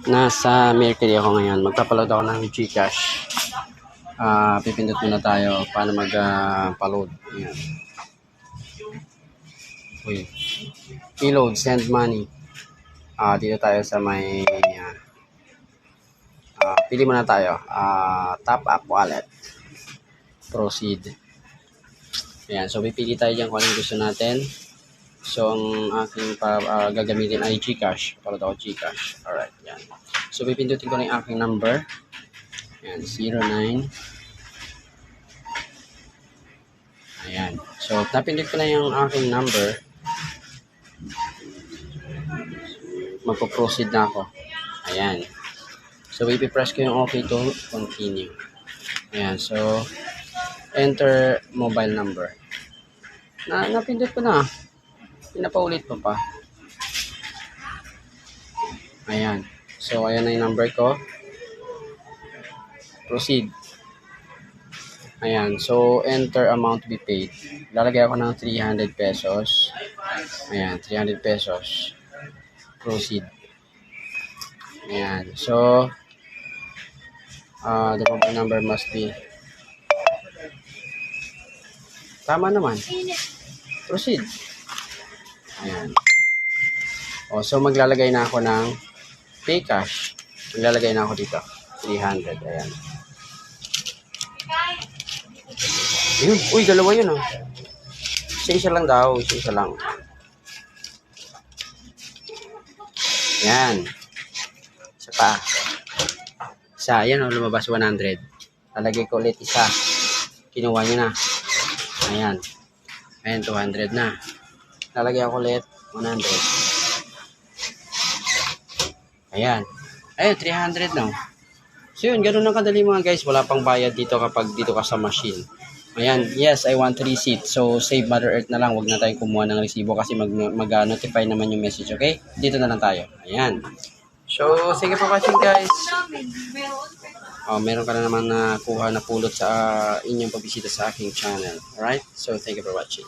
Nasa Mercury ako ngayon. Magpapaload ako ng GCash. Pipindot muna tayo paano mag-paload. Ayan. Uy. Reload, send money. Dito tayo sa may pili muna tayo. Top up wallet. Proceed. Ayan. So, pipili tayo dyan kung anong gusto natin. So, ang aking gagamitin ay GCash. Palad ako GCash. Alright, yan. So, pipindutin ko na yung aking number. Ayan, 09. Ayan. So, napindut ko na yung aking number. Magpo-proceed na ako. Ayan. So, ipipress ko yung okay to continue. Ayan. So, enter mobile number. Napindut ko na. Pinapaulit pa pa. Ayan. So, ayan na yung number ko. Proceed. Ayan. So, enter amount to be paid. Lalagay ako ng 300 pesos. Ayan. 300 pesos. Proceed. Ayan. So, the mobile number must be. Tama naman. Proceed. Ayan. O, so maglalagay na ako ng pay cash. Maglalagay na ako dito. 300. Ayan. Ayun. Uy, dalawa yun oh. Isa lang daw. Isa lang. Ayan. Isa pa. Isa. Ayan oh, lumabas 100. Lalagay ko ulit isa. Kinuha niya na. Ayan. Ayan, 200 na. Lalagay ako ulit 100. Ayan. Ayun, 300 na. So yun, ganun lang kadali mga guys. Wala pang bayad dito kapag dito ka sa machine. Ayan, yes, I want receipt. So, save Mother Earth na lang. Huwag na tayong kumuha ng resibo kasi mag-notify naman yung message, okay? Dito na lang tayo. Ayan. So, sige for watching guys. Meron ka na naman na kuha na pulot sa inyong pagbisita sa aking channel. Alright? So, thank you for watching.